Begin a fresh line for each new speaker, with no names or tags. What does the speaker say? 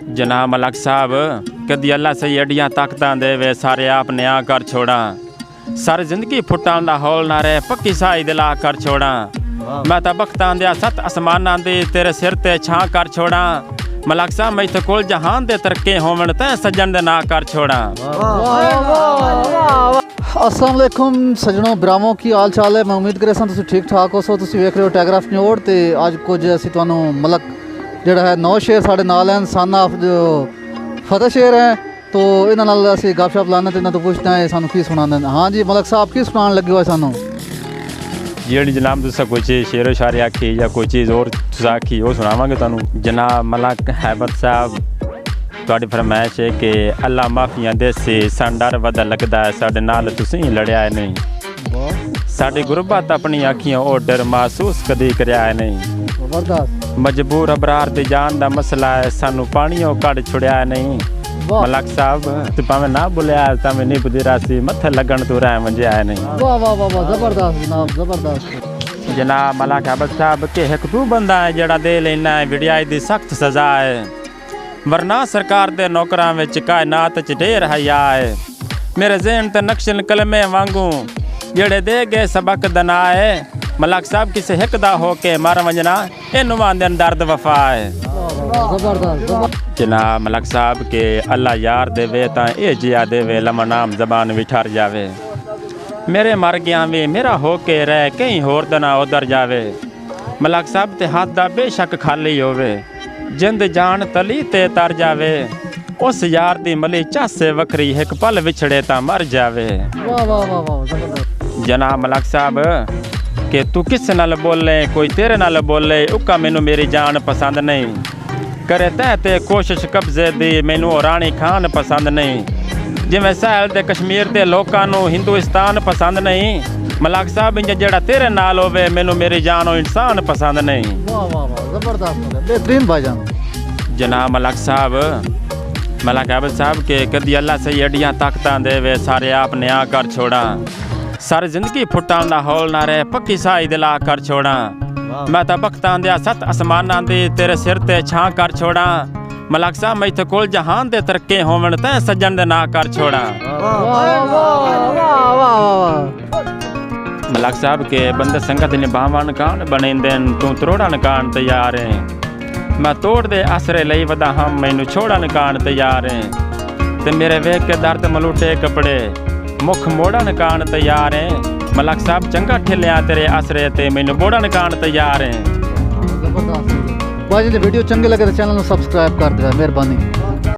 जनाब मलक साहब कदी अल्लाह सही अड्डियां ताकतां देवे सारे आप न्या कर छोड़ा सारी जिंदगी फुटां दा हौल ना रहे पक्की साई दिला कर छोड़ा मैं तो बख्तां दिया सत आसमानां दी तेरे सिर ते छां कर छोड़ा मलक साहब मैं तो कोल जहान दे तरके होवन तैं सज्जन दे ना कर छोड़ा।
अस्सलाम वालेकुम सज्जनों ब्रावो की हाल चाल है। मैं उम्मीद करे तुसीं ठीक ठाक हो। तुसीं वेख रहे हो टैगराफ न्यूज़ ते अज कुछ असीं तुहानूं मलक जिहड़ा है 9 शेर साढ़े नाल हैं सन ऑफ जो फतेह शेर हैं तो इन्हां नाल असीं गपशप लाने ते इन्हां तो पुछते हैं सानूं की सुणांदे ने। हाँ जी मलक साहब की सुणान लगे हो सानूं?
जी जनाब तुसा कोई चीज़ शेरो शायरी आखी या कोई चीज़ और तुसा आखी वो सुनावांगे तुहानूं। जनाब मलक हैबत साहब तुहाडी फरमाइश है कि अल्लाह माफियां देसी सन डर वधा लगदा है साडे नाल तुसीं लड़िया है नहीं साडी गुरबत अपनी अखियां ओ डर महसूस कदी करया है नहीं मजबूर अबरार दी जान दा मसला है सानू पानियों कड़ छुड़िया है नहीं मलक साहब तू भावें ना बुलिया तमें नहीं बुदिरा सी मथे लगन तू रह मंजिया है नहीं।
वाह वाह वाह वाह जबरदस्त जनाब जबरदस्त।
जनाब मलक हैबत साहब के एक तू बंदा है जेड़ा दे लेना है विड़ियाई दी सख्त सजा है वरना सरकार दे नौकरां विच कायनात च ढेर हया है मेरे ज़हन ते नक्शल कलमे वांगू जेड़े दे गए सबक दना है मलक साहब किसे हिक दा हो के मर वंजना इनू आंदन दर्द वफा है। जनाब मलक साहब के अल्लाह यार देवे तां ए जिया देवे लम्हा नाम जबान भी ठर जावे मेरे मर गया वे मेरा हो के रह कहीं होर दना उधर जावे मलक साहब ते हाथ दा बेशक खाली होवे जिंद जान तली ते तर जावे उस यार दी मली चासे वखरी एक पल विछड़े ता मर जावे। जनाब मलक साहब कि तू किस नाल बोले कोई तेरे नाल बोले उका मैनू मेरी जान पसंद नहीं करे तै ते कोशिश कब्जे दी मैनू रानी खान पसंद नहीं जिवें सहल दे कश्मीर दे लोकां नू हिंदुस्तान पसंद नहीं मलक साहब इंज जेड़ा तेरे नाल होवे मैनू मेरी जान ओ इंसान पसंद नहीं।
वाह वाह वाह जबरदस्त बेहतरीन भाईजान।
जनाब मलक साहब मलक हैबत साहब के कदी अल्लाह सही अड्डियां ताकतां देवे सारे आप न्या कर छोड़ा सारी जिंदगी फुटां दा हौल ना रहे पक्की साई दिला कर छोड़ा मैं तो बख्तां दिया सत आसमानां दी तेरे सिर ते छां कर छोड़ा मलक साहब मैं तो कोल जहान दे तरके होवन तैं सज्जन दे ना कर छोड़ा। मलक साहब के बंदे संगत निभावन कान बनेंदन तू तरोड़न कान तैयार है मैं तोड़ दे आसरे लई वदा हम मैनू छोड़न कान तैयार है ते मेरे वेख के दर्द मलूटे कपड़े मुख मोड़न कान तैयार है मलक साहब चंगा ठिलिया तेरे आसरे ते मैनू मोड़न कान तैयार है।
भाई जी वीडियो चंगे लगे तो चैनल को सब्सक्राइब कर दे मेहरबानी।